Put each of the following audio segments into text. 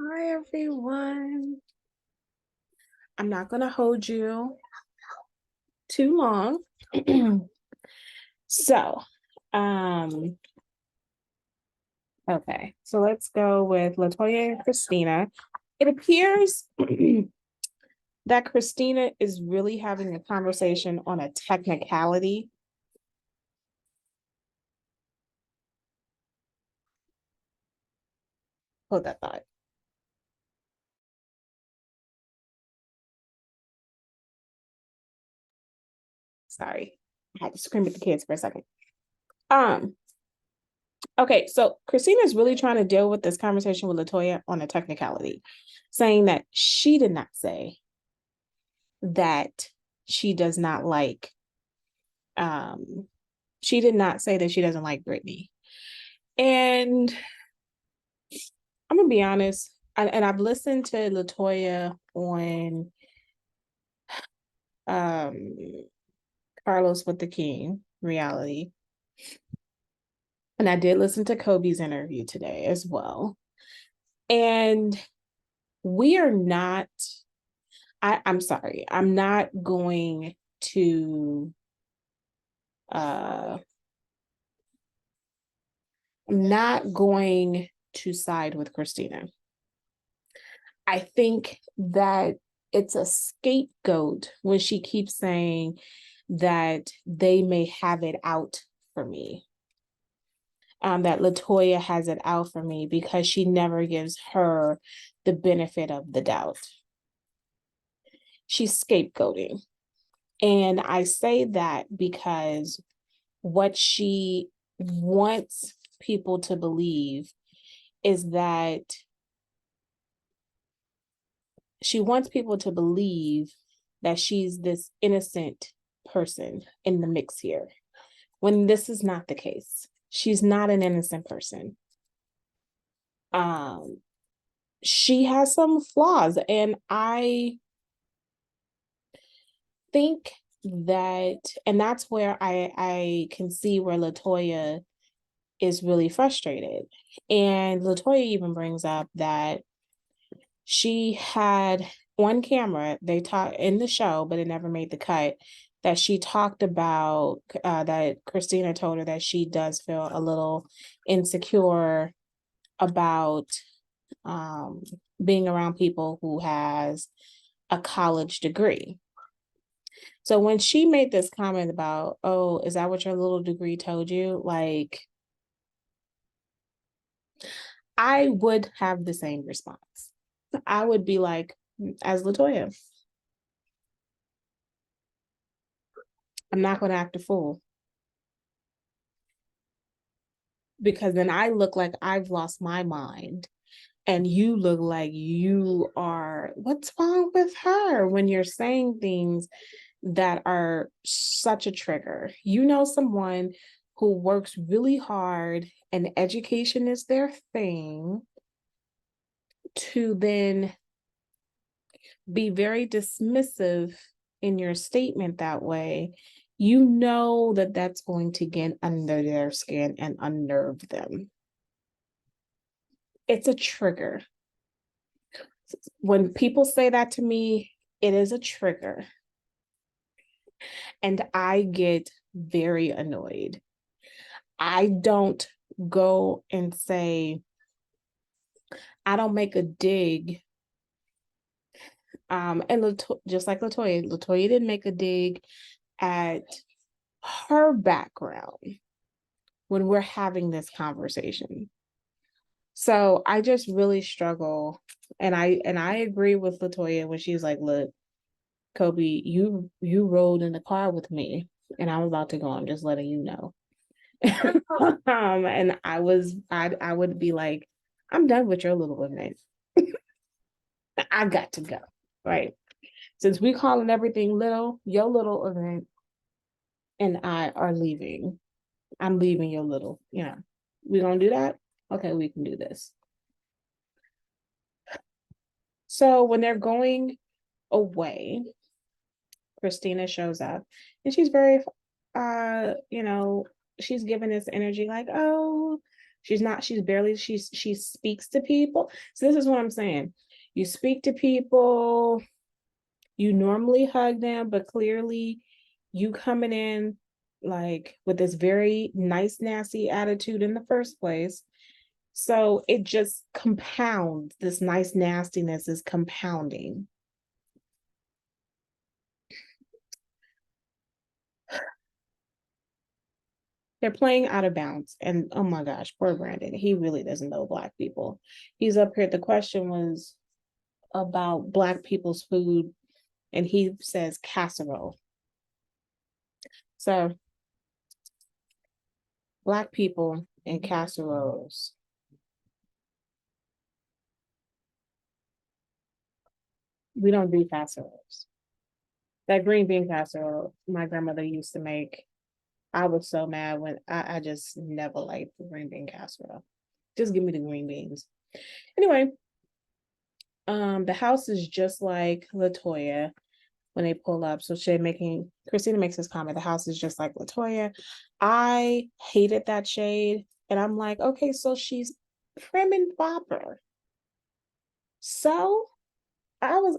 Hi, everyone. I'm not going to hold you too long. So, um, okay. So let's go with Latoya and Christina. It appears that Christina is really having a conversation on a technicality. Hold that thought. Sorry. I had to scream at the kids for a second. Um, okay, so Christina is really trying to deal with this conversation with Latoya on a technicality, saying that she did not say that she does not like um she did not say that she doesn't like Britney. And I'm gonna be honest, and I've listened to Latoya on um Carlos with the King reality. And I did listen to Kobe's interview today as well. And we are not, I'm sorry, to uh I'm not going to side with Christina. I think that it's a scapegoat when she keeps saying that they may have it out for me. That Latoya has it out for me because she never gives her the benefit of the doubt. She's scapegoating. And I say that because what she wants people to believe is that she wants people to believe that she's this innocent person in the mix here, when this is not the case. She's not an innocent person. Um, she has some flaws, and I think that, and that's where I can see where Latoya is really frustrated. And Latoya even brings up that she had on camera, they talked in the show, but it never made the cut, that she talked about that Christina told her that she does feel a little insecure about um, being around people who has a college degree. So when she made this comment about, oh, is that what your little degree told you? Like, I would have the same response. I would be like, as Latoya, I'm not going to act a fool because then I look like I've lost my mind and you look like you are, what's wrong with her when you're saying things that are such a trigger? You know, someone who works really hard and education is their thing, to then be very dismissive in your statement that way, you know that that's going to get under their skin and unnerve them. It's a trigger. When people say that to me, it is a trigger. And I get very annoyed. I don't go and say, I don't make a dig. Just like Latoya didn't make a dig at her background when we're having this conversation. So I just really struggle. And I agree with Latoya when she's like, look, Kobe, you rode in the car with me and I'm about to go. I'm just letting you know. And I would be like, I'm done with your little event. I got to go. Right. Since we calling everything little, your little event and I are leaving. I'm leaving your little, we gonna do that? Okay, we can do this. So when they're going away, Christina shows up and she's very she's giving this energy like, oh, She speaks to people. So this is what I'm saying. You speak to people, you normally hug them, but clearly you coming in like with this very nice, nasty attitude in the first place. So it just compounds. This nice nastiness is compounding. They're playing out of bounds. And oh my gosh, poor Brandon. He really doesn't know Black people. He's up here. The question was about Black people's food, and he says casserole. So, Black people and casseroles. We don't do casseroles. That green bean casserole my grandmother used to make, I was so mad when I just never liked the green bean casserole. Just give me the green beans. Anyway, the house is just like Latoya when they pull up. So Christina makes this comment, the house is just like Latoya. I hated that shade. And I'm like, okay, so she's prim and proper. So I was,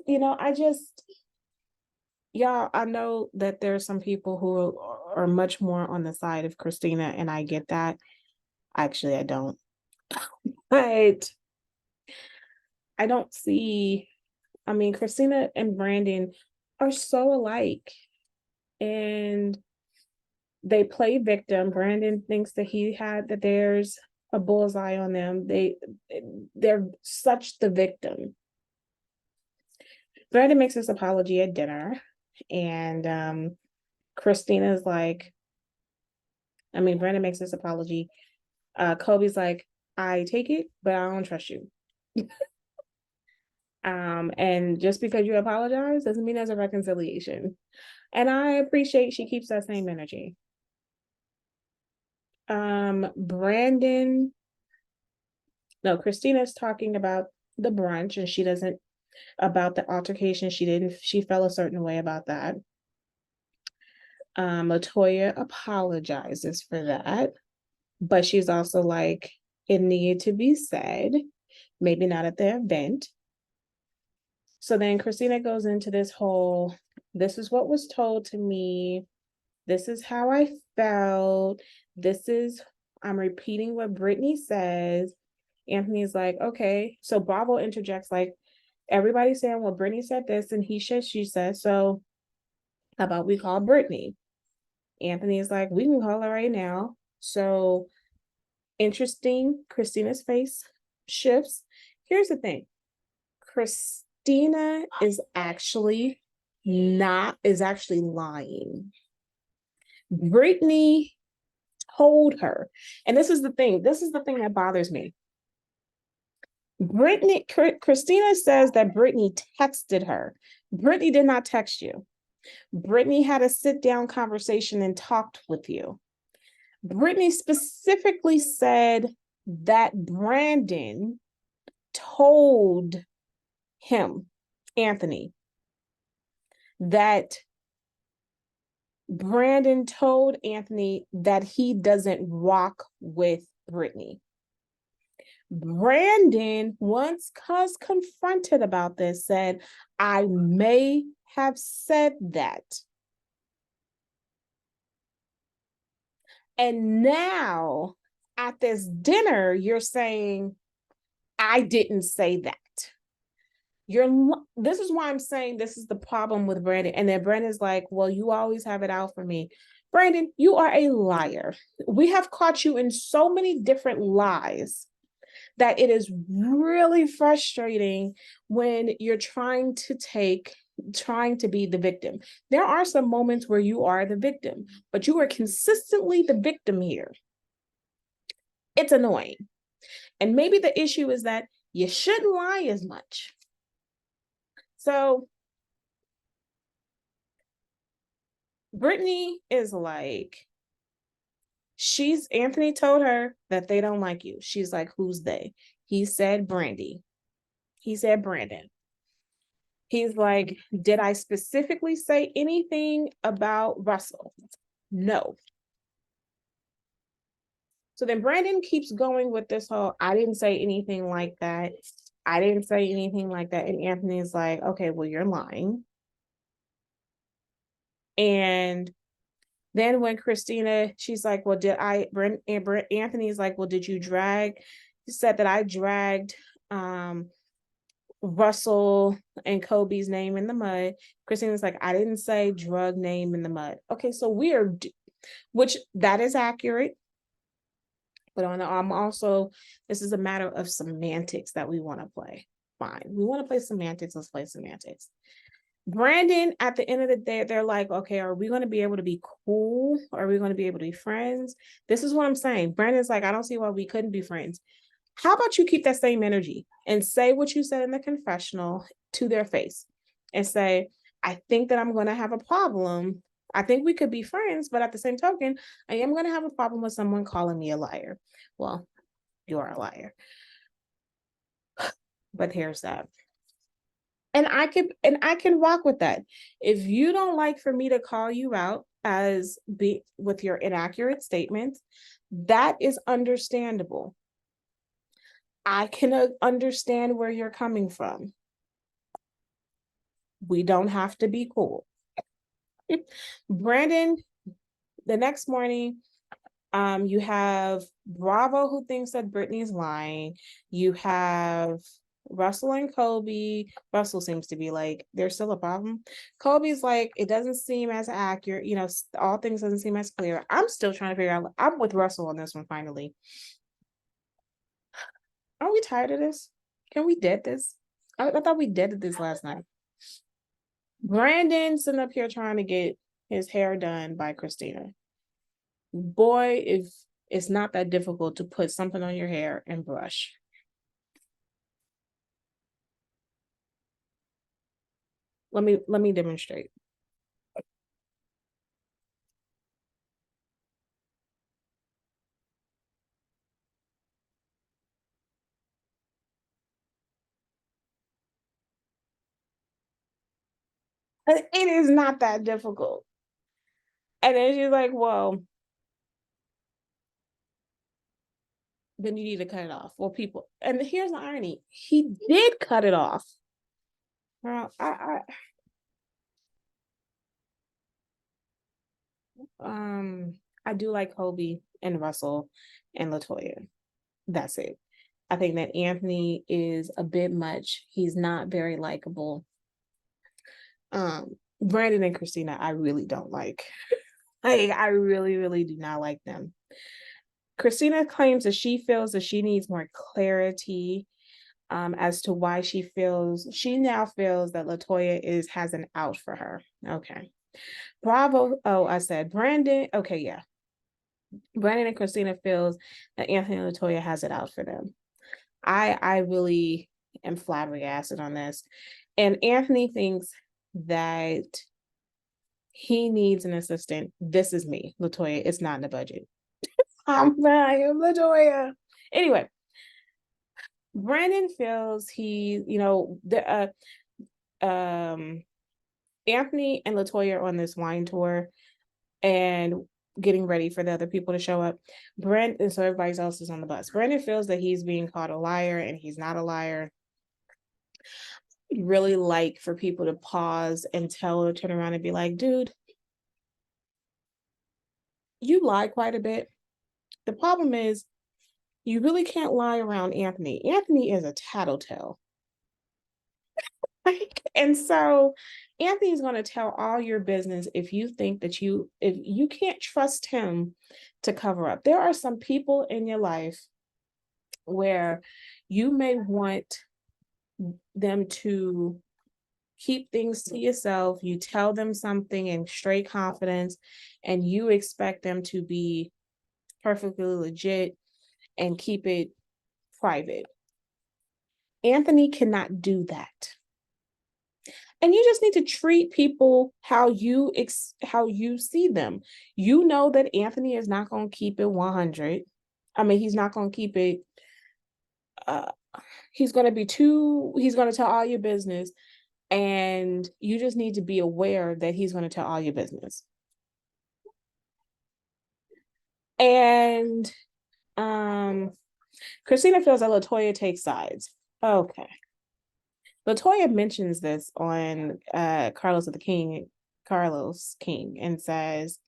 y'all, I know that there are some people who are much more on the side of Christina, and I get that. Actually, I don't. But I don't see, I mean, Christina and Brandon are so alike. And they play victim. Brandon thinks that there's a bullseye on them. They're such the victim. Brandon makes this apology at dinner, and Christina's like, I mean, Brandon makes this apology. Kobe's like, I take it, but I don't trust you. And just because you apologize doesn't mean there's a reconciliation. And I appreciate she keeps that same energy. Brandon, no, Christina's talking about the brunch, and she doesn't, about the altercation. She felt a certain way about that. Latoya apologizes for that, but she's also like, it needed to be said, maybe not at the event. So then Christina goes into this is what was told to me. This is how I felt. I'm repeating what Brittany says. Anthony's like, okay. So Bravo interjects, like, everybody's saying, well, Brittany said this, and he said, she said, so how about we call Brittany? Anthony is like, we can call her right now. So interesting. Christina's face shifts. Here's the thing. Christina is actually lying. Brittany told her, and this is the thing that bothers me. Christina says that Brittany texted her. Brittany did not text you. Brittany had a sit down conversation and talked with you. Brittany specifically said that Brandon told him, Anthony, that Brandon told Anthony that he doesn't rock with Brittany. Brandon, once confronted about this, said, I may have said that. And now at this dinner, you're saying, I didn't say that. This is why I'm saying this is the problem with Brandon. And then Brandon's like, well, you always have it out for me. Brandon, you are a liar. We have caught you in so many different lies that it is really frustrating when you're trying to be the victim. There are some moments where you are the victim, but you are consistently the victim here. It's annoying. And maybe the issue is that you shouldn't lie as much. So Brittany is like, Anthony told her that they don't like you. She's like, who's they? He said Brandy. He said Brandon. He's like, did I specifically say anything about Russell? No. So then Brandon keeps going with this whole, I didn't say anything like that. I didn't say anything like that. And Anthony's like, okay, well, you're lying. And then when Christina, she's like, well, did I, Anthony's like, well, did you drag? He said that I dragged Russell and Kobe's name in the mud. Christina's like, I didn't say drug name in the mud. Okay, so weird, which that is accurate. But on the also, this is a matter of semantics that we want to play. Fine. We want to play semantics, let's play semantics. Brandon, at the end of the day, they're like, okay, are we going to be able to be cool? Are we going to be able to be friends? This is what I'm saying. Brandon's like, I don't see why we couldn't be friends. How about you keep that same energy and say what you said in the confessional to their face and say, I think that I'm going to have a problem. I think we could be friends, but at the same token, I am going to have a problem with someone calling me a liar. Well, you are a liar. But here's that. And I can rock with that. If you don't like for me to call you out as be with your inaccurate statements, that is understandable. I can understand where you're coming from. We don't have to be cool. Brandon, the next morning, you have Bravo who thinks that Brittany's lying. You have Russell and Kobe. Russell seems to be like, there's still a problem. Kobe's like, it doesn't seem as accurate. You know, all things doesn't seem as clear. I'm still trying to figure out. I'm with Russell on this one finally. Are we tired of this? Can we dead this? I thought we deaded this last night. Brandon sitting up here trying to get his hair done by Christina. Boy, if it's not that difficult to put something on your hair and brush. Let me demonstrate. It is not that difficult. And then she's like, well, then you need to cut it off. Well, people, and here's the irony. He did cut it off. Well, I do like Kobe and Russell and Latoya. That's it. I think that Anthony is a bit much. He's not very likable. Brandon and Christina, I really don't like. I really, really do not like them. Christina claims that she feels that she needs more clarity as to why she now feels that Latoya has an out for her. Okay. Bravo. Oh, I said Brandon. Okay, yeah. Brandon and Christina feels that Anthony and Latoya has it out for them. I really am flabbergasted on this. And Anthony thinks that he needs an assistant. This is me, Latoya. It's not in the budget. I am Latoya. Anyway, Brandon feels Anthony and Latoya are on this wine tour and getting ready for the other people to show up. And so everybody else is on the bus. Brandon feels that he's being called a liar and he's not a liar. I'd really like for people to pause and turn around and be like, dude, you lie quite a bit. The problem is you really can't lie around Anthony. Anthony is a tattletale. And so Anthony's going to tell all your business if you think that if you can't trust him to cover up. There are some people in your life where you may want them to keep things to yourself. You tell them something in straight confidence and you expect them to be perfectly legit and keep it private. Anthony cannot do that. And you just need to treat people how you see them. You know that Anthony is not going to keep it 100. I mean, he's not going to keep it. He's going to tell all your business. And you just need to be aware that he's going to tell all your business. And Christina feels that LaToya takes sides. Okay. LaToya mentions this on Carlos King, and says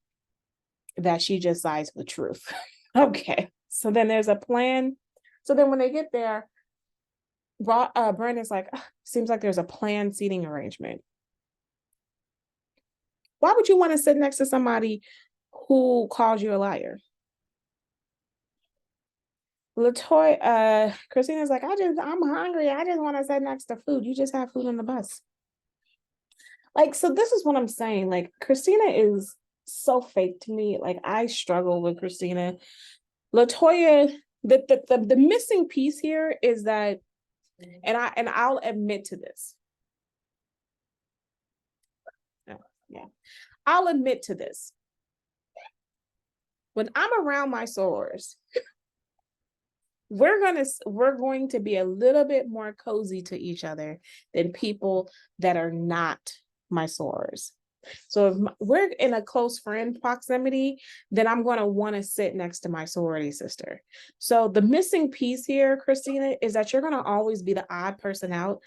that she just sides with truth. Okay. So then there's a plan. So then when they get there, Brandon's like, seems like there's a planned seating arrangement. Why would you want to sit next to somebody who calls you a liar? Christina's like, I'm hungry. I just want to sit next to food. You just have food on the bus. Like, so this is what I'm saying. Like, Christina is so fake to me. Like, I struggle with Christina. LaToya, the missing piece here is that, and I'll admit to this. Yeah. I'll admit to this. When I'm around my sorors, we're going to be a little bit more cozy to each other than people that are not my sorors. So if we're in a close friend proximity, then I'm going to want to sit next to my sorority sister. So the missing piece here, Christina, is that you're going to always be the odd person out,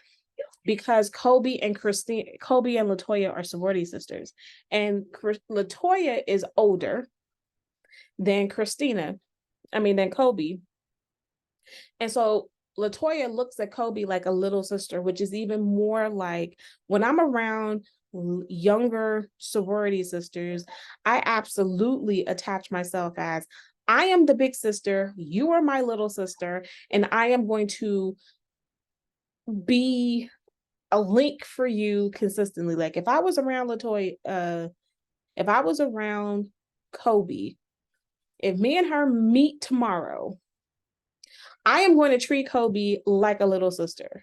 because Kobe and LaToya are sorority sisters, and LaToya is older than than Kobe. And so LaToya looks at Kobe like a little sister, which is even more like, when I'm around younger sorority sisters, I absolutely attach myself as, I am the big sister, you are my little sister, and I am going to be a link for you consistently. Like, if I was around if I was around Kobe, if me and her meet tomorrow, I am going to treat Kobe like a little sister.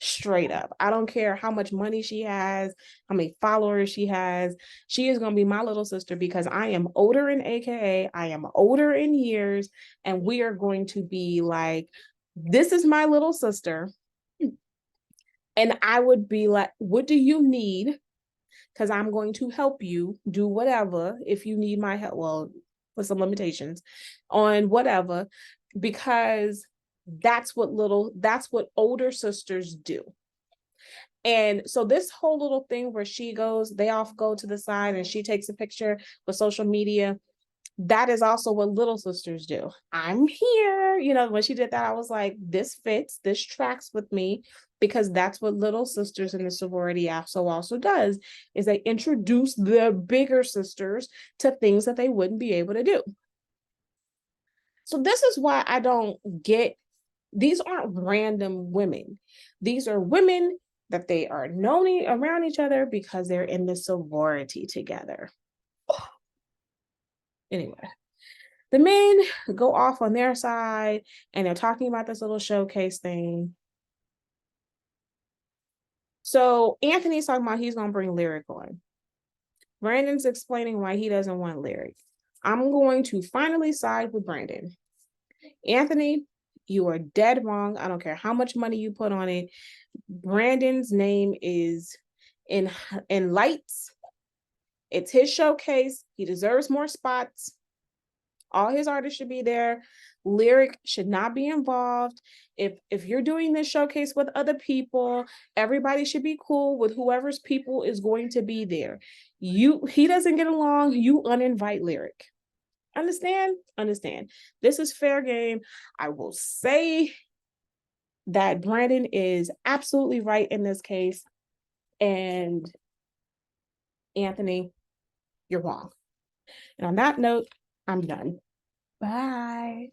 Straight up. I don't care how much money she has, how many followers she has. She is going to be my little sister because I am older in AKA, I am older in years, and we are going to be like, this is my little sister. And I would be like, what do you need? Because I'm going to help you do whatever if you need my help. Well, with some limitations on whatever, because that's what older sisters do. And so this whole little thing where they all go to the side and she takes a picture with social media, that is also what little sisters do. I'm here. When she did that, I was like, this fits, this tracks with me, because that's what little sisters in the sorority also does, is they introduce the bigger sisters to things that they wouldn't be able to do. So this is why I don't get, these aren't random women. These are women that they are known around each other because they're in the sorority together. Anyway, the men go off on their side and they're talking about this little showcase thing. So Anthony's talking about he's going to bring Lyric on. Brandon's explaining why he doesn't want Lyric. I'm going to finally side with Brandon. Anthony, you are dead wrong. I don't care how much money you put on it. Brandon's name is in lights. It's his showcase. He deserves more spots. All his artists should be there. Lyric should not be involved. If you're doing this showcase with other people, everybody should be cool with whoever's people is going to be there. He doesn't get along, you uninvite Lyric. Understand? This is fair game. I will say that Brandon is absolutely right in this case. And Anthony, you're wrong. And on that note, I'm done. Bye.